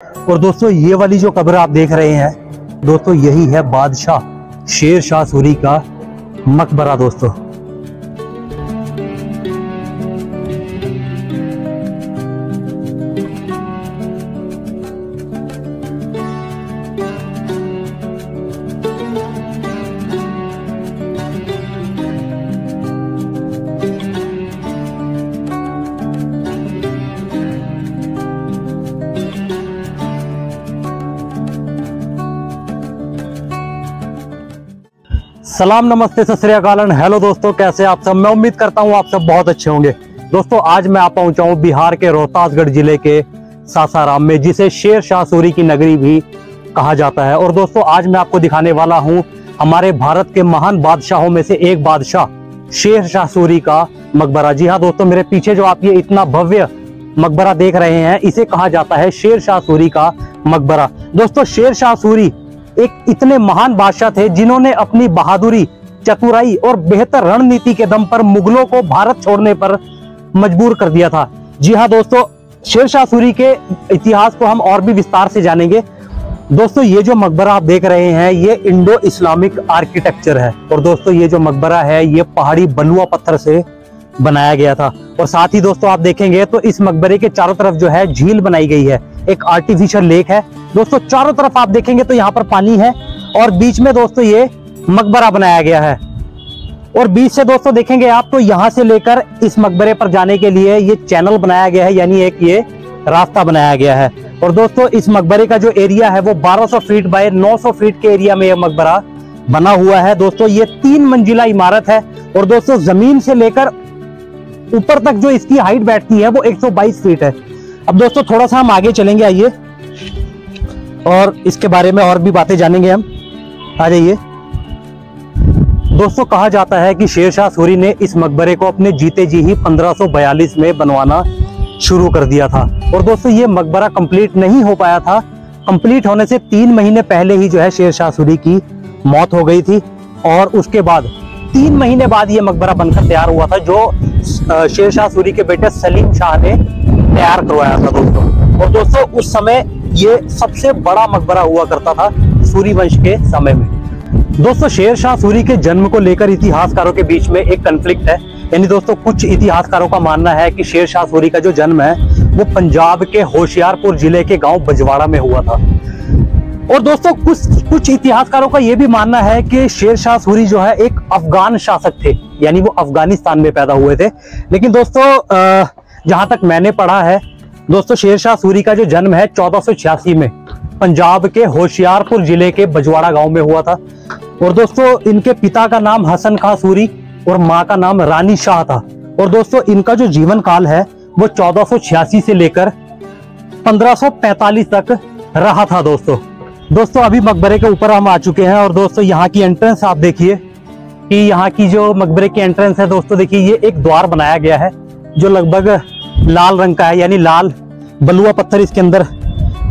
और दोस्तों ये वाली जो कब्र आप देख रहे हैं दोस्तों, यही है बादशाह शेर शाह सूरी का मकबरा दोस्तों। सलाम, नमस्ते, सत श्री अकाल, हेलो दोस्तों, कैसे आप सब। मैं उम्मीद करता हूँ आप सब बहुत अच्छे होंगे। दोस्तों आज मैं आप पहुंचा हूँ बिहार के रोहतासगढ़ जिले के सासाराम में, जिसे शेर शाह सूरी की नगरी भी कहा जाता है। और दोस्तों आज मैं आपको दिखाने वाला हूँ हमारे भारत के महान बादशाहों में से एक बादशाह शेर शाह सूरी का मकबरा। जी हाँ दोस्तों, मेरे पीछे जो आप ये इतना भव्य मकबरा देख रहे हैं, इसे कहा जाता है शेर शाह सूरी का मकबरा। दोस्तों शेर शाह सूरी एक इतने महान बादशाह थे जिन्होंने अपनी बहादुरी, चतुराई और बेहतर रणनीति के दम पर मुगलों को भारत छोड़ने पर मजबूर कर दिया था। जी हाँ दोस्तों, शेर शाह सूरी के इतिहास को हम और भी विस्तार से जानेंगे। दोस्तों ये जो मकबरा आप देख रहे हैं ये इंडो इस्लामिक आर्किटेक्चर है। और दोस्तों ये जो मकबरा है ये पहाड़ी बलुआ पत्थर से बनाया गया था। और साथ ही दोस्तों आप देखेंगे तो इस मकबरे के चारों तरफ जो है झील बनाई गई है, एक आर्टिफिशियल लेक है। दोस्तों चारों तरफ आप देखेंगे तो यहाँ पर पानी है और बीच में दोस्तों ये मकबरा बनाया गया है। और बीच से दोस्तों देखेंगे आप तो यहाँ से लेकर इस मकबरे पर जाने के लिए ये चैनल बनाया गया है, यानी एक ये रास्ता बनाया गया है। और दोस्तों इस मकबरे का जो एरिया है वो 1200 फीट बाय 900 फीट के एरिया में यह मकबरा बना हुआ है। दोस्तों ये 3 मंजिला इमारत है। और दोस्तों जमीन से लेकर ऊपर तक जो इसकी हाइट बैठती है वो 122 फीट है। अब दोस्तों थोड़ा सा हम आगे चलेंगे, आइए, और इसके बारे में और भी बातें जानेंगे हम। आ जाइए। दोस्तों कहा जाता है कि शेर शाह सूरी ने इस मकबरे को अपने जीते जी ही 1542 में बनवाना शुरू कर दिया था। और दोस्तों ये मकबरा कंप्लीट नहीं हो पाया था। कंप्लीट होने से 3 महीने पहले ही जो है शेर शाह सूरी की मौत हो गई थी। और उसके बाद 3 महीने बाद ये मकबरा बनकर तैयार हुआ था, जो शेर शाह सूरी के बेटे सलीम शाह ने तैयार करवाया था दोस्तों। और दोस्तों उस समय ये सबसे बड़ा मकबरा हुआ करता था सूरी वंश के समय में। दोस्तों शेर शाह सूरी के जन्म को लेकर इतिहासकारों के बीच में एक कन्फ्लिक्ट है। यानी दोस्तों कुछ इतिहासकारों का मानना है कि शेर शाह सूरी का जो जन्म है वो पंजाब के होशियारपुर जिले के गांव बजवाड़ा में हुआ था। और दोस्तों कुछ इतिहासकारों का यह भी मानना है कि शेर शाह सूरी जो है एक अफगान शासक थे, यानी वो अफगानिस्तान में पैदा हुए थे। लेकिन दोस्तों जहां तक मैंने पढ़ा है दोस्तों, शेर शाह सूरी का जो जन्म है 1486 में पंजाब के होशियारपुर जिले के बजवाड़ा गांव में हुआ था। और दोस्तों इनके पिता का नाम हसन खां सूरी और माँ का नाम रानी शाह था। और दोस्तों इनका जो जीवन काल है वो 1486 से लेकर 1545 तक रहा था दोस्तों अभी मकबरे के ऊपर हम आ चुके हैं। और दोस्तों यहाँ की एंट्रेंस आप देखिए कि यहाँ की जो मकबरे की एंट्रेंस है दोस्तों, देखिए ये एक द्वार बनाया गया है जो लगभग लाल रंग का है, यानी लाल बलुआ पत्थर इसके अंदर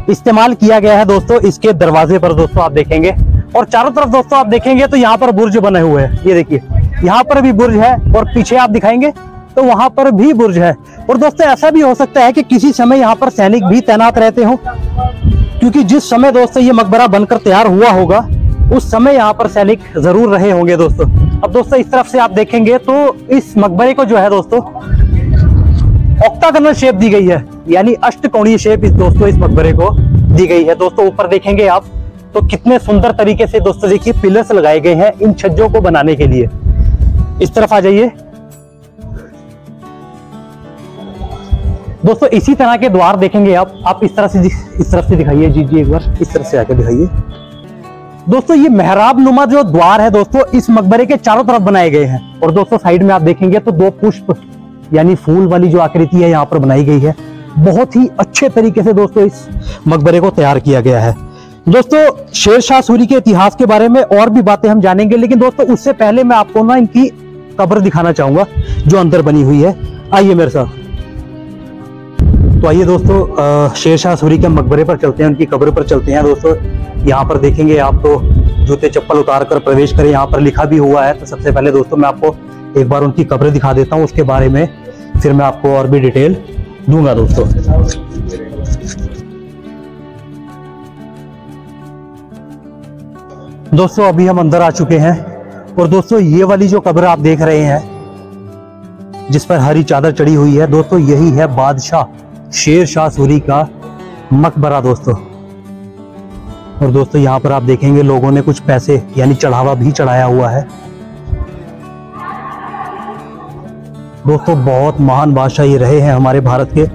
इस्तेमाल किया गया है दोस्तों इसके दरवाजे पर। दोस्तों आप देखेंगे और चारों तरफ दोस्तों आप देखेंगे तो यहाँ पर बुर्ज बने हुए हैं। ये देखिए यहाँ पर भी बुर्ज है और पीछे आप दिखाएंगे तो वहां पर भी बुर्ज है। और दोस्तों ऐसा भी हो सकता है कि किसी समय यहाँ पर सैनिक भी तैनात रहते हो, क्योंकि जिस समय दोस्तों ये मकबरा बनकर तैयार हुआ होगा उस समय यहाँ पर सैनिक जरूर रहे होंगे दोस्तों। अब दोस्तों इस तरफ से आप देखेंगे तो इस मकबरे को जो है दोस्तों ऑक्टागोनल शेप दी गई है, यानी अष्टकोणीय शेप इस मकबरे को दी गई है। दोस्तों ऊपर देखेंगे आप तो कितने सुंदर तरीके से दोस्तों देखिए पिलर्स लगाए गए हैं इन छज्जों को बनाने के लिए। इस तरफ आ जाइए दोस्तों, इसी तरह के द्वार देखेंगे आप इस तरफ से दिखाइए जी एक बार इस तरफ से आके दिखाइए। दोस्तों ये मेहराब नुमा जो द्वार है दोस्तों इस मकबरे के चारों तरफ बनाए गए हैं। और दोस्तों साइड में आप देखेंगे तो 2 पुष्प यानी फूल वाली जो आकृति है यहाँ पर बनाई गई है। बहुत ही अच्छे तरीके से दोस्तों इस मकबरे को तैयार किया गया है। दोस्तों शेर शाह सूरी के इतिहास के बारे में और भी बातें हम जानेंगे, लेकिन दोस्तों उससे पहले मैं आपको ना इनकी कब्र दिखाना चाहूंगा जो अंदर बनी हुई है। आइए मेरे साथ। तो आइए दोस्तों शेर शाह सूरी के मकबरे पर चलते हैं, उनकी कब्र पर चलते हैं। दोस्तों यहाँ पर देखेंगे आप तो जूते चप्पल उतार कर प्रवेश करें, यहाँ पर लिखा भी हुआ है। तो सबसे पहले दोस्तों मैं आपको एक बार उनकी कब्र दिखा देता हूँ, उसके बारे में फिर मैं आपको और भी डिटेल दूंगा दोस्तों। दोस्तों अभी हम अंदर आ चुके हैं और दोस्तों ये वाली जो कब्र आप देख रहे हैं जिस पर हरी चादर चढ़ी हुई है दोस्तों, यही है बादशाह शेर शाह सूरी का मकबरा दोस्तों। और दोस्तों यहाँ पर आप देखेंगे लोगों ने कुछ पैसे यानी चढ़ावा भी चढ़ाया हुआ है। दोस्तों बहुत महान बादशाह ये रहे हैं हमारे भारत के।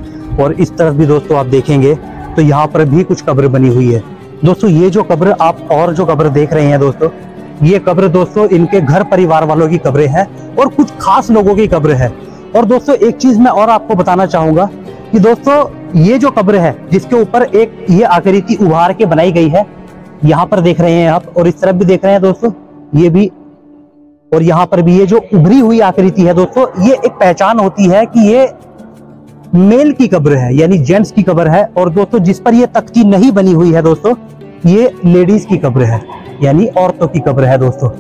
और इस तरफ भी दोस्तों आप देखेंगे तो यहाँ पर भी कुछ कब्र बनी हुई है दोस्तों। ये जो कब्र आप और जो कब्र देख रहे हैं दोस्तों, ये कब्र दोस्तों इनके घर परिवार वालों की कब्रें हैं और कुछ खास लोगों की कब्र है। और दोस्तों एक चीज मैं और आपको बताना चाहूंगा कि दोस्तों ये जो कब्र है जिसके ऊपर एक ये आकृति उभार के बनाई गई है, यहाँ पर देख रहे हैं आप और इस तरफ भी देख रहे हैं दोस्तों, ये भी और यहाँ पर भी ये जो उभरी हुई आकृति है दोस्तों, ये एक पहचान होती है कि ये मेल की कब्र है यानी जेंट्स की कब्र है। और दोस्तों जिस पर ये तख्ती नहीं बनी हुई है दोस्तों, ये लेडीज की कब्र है यानी औरतों की कब्र है दोस्तों।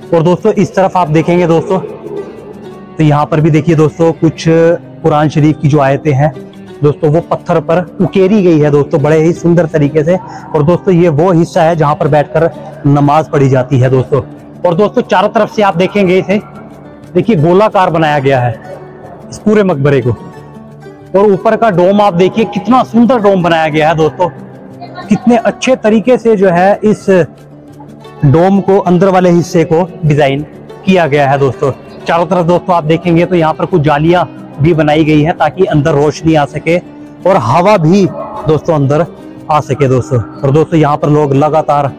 और दोस्तों इस तरफ आप देखेंगे दोस्तों तो यहाँ पर भी देखिए दोस्तों कुछ कुरान शरीफ की जो आयतें हैं दोस्तों वो पत्थर पर उकेरी गई है दोस्तों बड़े ही सुंदर तरीके से। और दोस्तों ये वो हिस्सा है जहां पर बैठकर नमाज पढ़ी जाती है दोस्तों। और दोस्तों चारों तरफ से आप देखेंगे इसे देखिए गोलाकार बनाया गया है इस पूरे मकबरे को। और ऊपर का डोम आप देखिए कितना सुंदर डोम बनाया गया है दोस्तों, कितने अच्छे तरीके से जो है इस डोम को अंदर वाले हिस्से को डिजाइन किया गया है दोस्तों। चारों तरफ दोस्तों आप देखेंगे तो यहाँ पर कुछ जालियां भी बनाई गई है ताकि अंदर रोशनी आ सके और हवा भी दोस्तों अंदर आ सके दोस्तों। और दोस्तों यहाँ पर लोग लगातार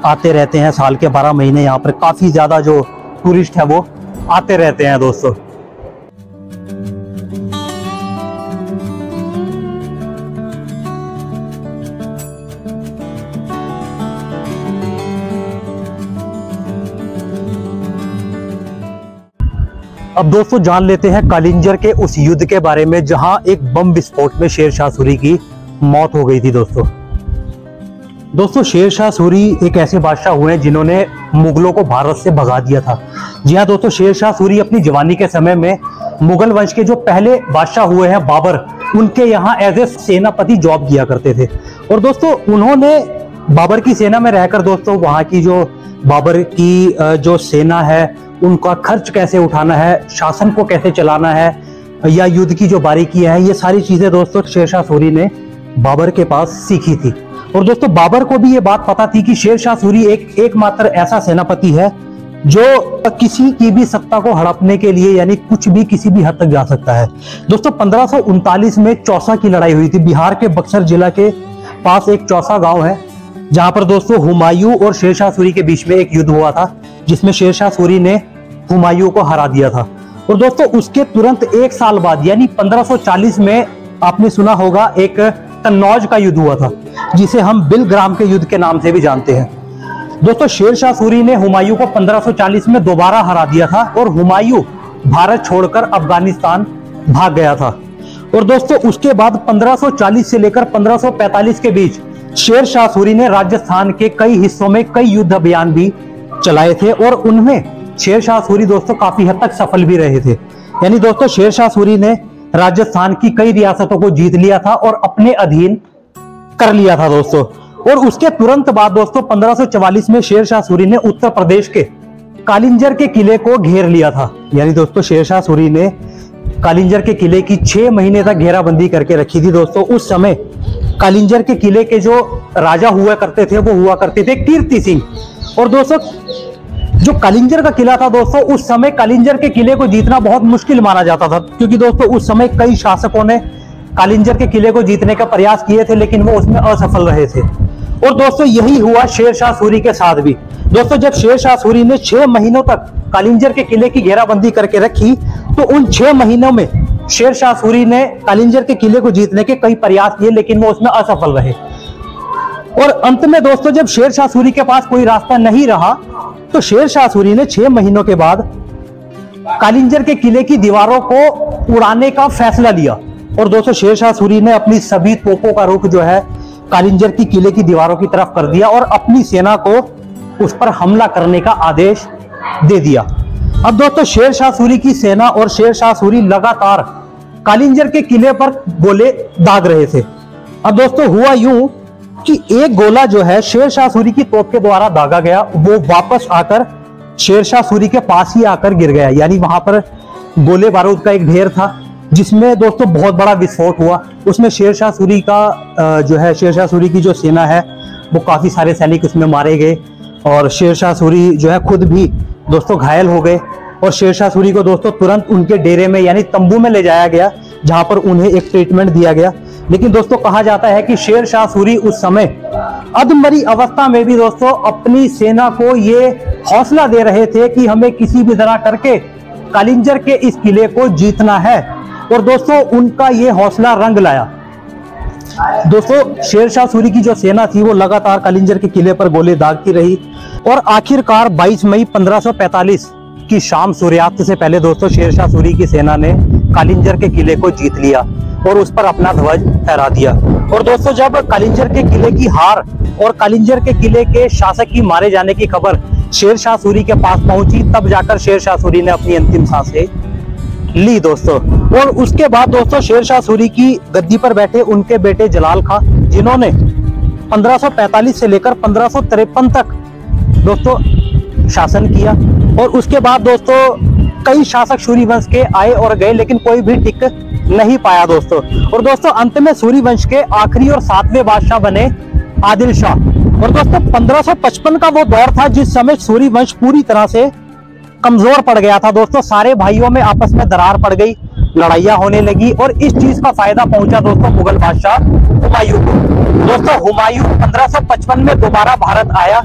आते रहते हैं, साल के 12 महीने यहाँ पर काफी ज्यादा जो टूरिस्ट है वो आते रहते हैं दोस्तों। अब दोस्तों जान लेते हैं कालिंजर के उस युद्ध के बारे में जहां एक बम विस्फोट में शेर शाह सूरी की मौत हो गई थी दोस्तों शेर शाह सूरी एक ऐसे बादशाह हुए हैं जिन्होंने मुगलों को भारत से भगा दिया था। जी हाँ दोस्तों, शेर शाह सूरी अपनी जवानी के समय में मुगल वंश के जो पहले बादशाह हुए हैं बाबर, उनके यहाँ एज ए सेनापति जॉब किया करते थे। और दोस्तों उन्होंने बाबर की सेना में रहकर दोस्तों वहाँ की जो बाबर की जो सेना है उनका खर्च कैसे उठाना है, शासन को कैसे चलाना है या युद्ध की जो बारीकियां है, ये सारी चीजें दोस्तों शेर शाह सूरी ने बाबर के पास सीखी थी। और दोस्तों बाबर को भी ये बात पता थी कि शेर शाह सूरी एकमात्र ऐसा सेनापति है जो किसी की भी सत्ता को हड़पने के लिए यानी कुछ भी किसी भी हद तक जा सकता है। दोस्तों 1539 में चौसा की लड़ाई हुई थी। बिहार के बक्सर जिला के पास एक चौसा गांव है जहां पर दोस्तों हुमायूं और शेर शाह सूरी के बीच में एक युद्ध हुआ था जिसमें शेर शाह सूरी ने हुमायूं को हरा दिया था। और दोस्तों उसके तुरंत एक साल बाद यानी 1540 में आपने सुना होगा एक कन्नौज का युद्ध हुआ था जिसे हम बिलग्राम के युद्ध के नाम से भी जानते हैं। दोस्तों शेर शाह सूरी ने हुमायूं को 1540 में दोबारा हरा दिया था और हुमायूं भारत छोड़कर अफगानिस्तान भाग गया था। और दोस्तों उसके बाद 1540 से लेकर 1545 के बीच शेर शाह सूरी ने राजस्थान के कई हिस्सों में कई युद्ध अभियान भी चलाए थे और उनमें शेर शाह सूरी दोस्तों काफी हद तक सफल भी रहे थे। यानी दोस्तों शेर शाह सूरी ने राजस्थान की कई रियासतों को जीत लिया था और अपने अधीन कर लिया था दोस्तों। और उसके तुरंत बाद दोस्तों 1544 में शेर शाह सूरी ने उत्तर प्रदेश के कालिंजर के किले को घेर लिया था। यानी दोस्तों शेर शाह सूरी ने कालिंजर के किले की 6 महीने तक घेराबंदी करके रखी थी दोस्तों। उस समय कालिंजर के किले के जो राजा हुआ करते थे वो हुआ करते थे कीर्ति सिंह। और दोस्तों जो कालिंजर का किला था दोस्तों उस समय कालिंजर के किले को जीतना बहुत मुश्किल माना जाता था क्योंकि दोस्तों उस समय कई शासकों ने कालिंजर के किले को जीतने का प्रयास किए थे लेकिन वो उसमें असफल रहे थे। और दोस्तों यही हुआ शेर शाह सूरी के साथ भी। दोस्तों जब शेर शाह सूरी ने 6 महीनों तक कालिंजर के किले की घेराबंदी करके रखी तो उन 6 महीनों में शेर शाह सूरी ने कालिंजर के किले को जीतने के कई प्रयास किए लेकिन वो उसमें असफल रहे। और अंत में दोस्तों जब शेर शाह सूरी के पास कोई रास्ता नहीं रहा तो शेर शाह सूरी ने 6 महीनों के बाद कालिंजर के किले की दीवारों को उड़ाने का फैसला लिया। और दोस्तों शेर शाह सूरी ने अपनी सभी तोपों का रुख जो है कालिंजर की किले की दीवारों की तरफ कर दिया और अपनी सेना को उस पर हमला करने का आदेश दे दिया। अब दोस्तों शेर शाह सूरी की सेना और शेर शाह सूरी लगातार कालिंजर के किले पर गोले दाग रहे थे। अब दोस्तों हुआ यूं कि एक गोला जो है शेरशाह सूरी की तोप के द्वारा दागा गया, वो वापस आकर शेरशाह सूरी के पास ही आकर गिर गया। यानी वहां पर गोले बारूद का एक ढेर था जिसमें दोस्तों बहुत बड़ा विस्फोट हुआ। उसमें शेरशाह सूरी का जो है, शेरशाह सूरी की जो सेना है वो काफी सारे सैनिक उसमें मारे गए और शेरशाह सूरी जो है खुद भी दोस्तों घायल हो गए। और शेरशाह सूरी को दोस्तों तुरंत उनके डेरे में यानी तंबू में ले जाया गया, जहां पर उन्हें एक ट्रीटमेंट दिया गया। लेकिन दोस्तों कहा जाता है कि शेरशाह सूरी उस समय अधमरी अवस्था में भी दोस्तों अपनी सेना को ये हौसला दे रहे थे कि हमें किसी भी तरह करके कालिंजर के इस किले को जीतना है। और दोस्तों उनका ये हौसला रंग लाया। दोस्तों शेरशाह सूरी की जो सेना थी वो लगातार कालिंजर के किले पर गोले दागती रही और आखिरकार 22 मई 1545 की शाम सूर्यास्त से पहले दोस्तों शेरशाह सूरी की सेना ने कालिंजर के किले को जीत लिया और उस पर अपना ध्वज फहरा दिया। और दोस्तों जब कालिंजर के किले की हार और कालिंजर के किले के शासक की मारे जाने की खबर शेरशाह सूरी के पास पहुंची, तब जाकर शेरशाह सूरी ने अपनी अंतिम सांसें ली दोस्तों। और उसके बाद दोस्तों शेरशाह सूरी की गद्दी पर बैठे उनके बेटे जलाल खां, जिन्होंने 1545 से लेकर 1553 तक दोस्तों शासन किया। और उसके बाद दोस्तों कई शासक सूरी वंश के आए और गए, लेकिन कोई भी टिक नहीं पाया दोस्तों। और दोस्तों अंत में सूरी वंश के आखिरी और 7वें बादशाह बने आदिल शाह। और दोस्तों 1555 का वो दौर था जिस समय सूरी वंश पूरी तरह से कमजोर पड़ गया था दोस्तों। सारे भाइयों में आपस में दरार पड़ गई, लड़ाइयां होने लगी और इस चीज का फायदा पहुंचा दोस्तों मुगल बादशाह हुमायूं को। दोस्तों हुमायूं 1555 में दोबारा भारत आया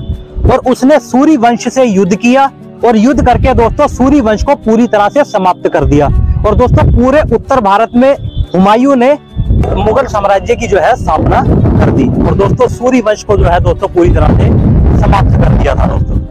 और उसने सूरी वंश से युद्ध किया और युद्ध करके दोस्तों सूरी वंश को पूरी तरह से समाप्त कर दिया। और दोस्तों पूरे उत्तर भारत में हुमायूं ने मुगल साम्राज्य की जो है स्थापना कर दी और दोस्तों सूरी वंश को जो है दोस्तों पूरी तरह से समाप्त कर दिया था दोस्तों।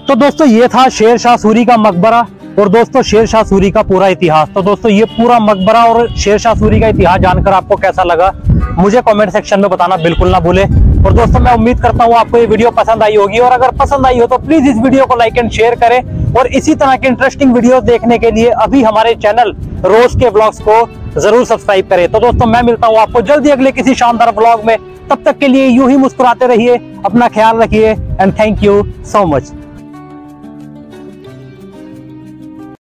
तो दोस्तों ये था शेरशाह सूरी का मकबरा और दोस्तों शेरशाह सूरी का पूरा इतिहास। तो दोस्तों ये पूरा मकबरा और शेरशाह सूरी का इतिहास जानकर आपको कैसा लगा मुझे कमेंट सेक्शन में बताना बिल्कुल ना भूले। और दोस्तों मैं उम्मीद करता हूँ आपको ये वीडियो पसंद आई होगी और अगर पसंद आई हो तो प्लीज इस वीडियो को लाइक एंड शेयर करें और इसी तरह के इंटरेस्टिंग वीडियोस देखने के लिए अभी हमारे चैनल रोज के ब्लॉग्स को जरूर सब्सक्राइब करें। तो दोस्तों मैं मिलता हूँ आपको जल्दी अगले किसी शानदार ब्लॉग में। तब तक के लिए यूं ही मुस्कुराते रहिए, अपना ख्याल रखिए and thank you so much.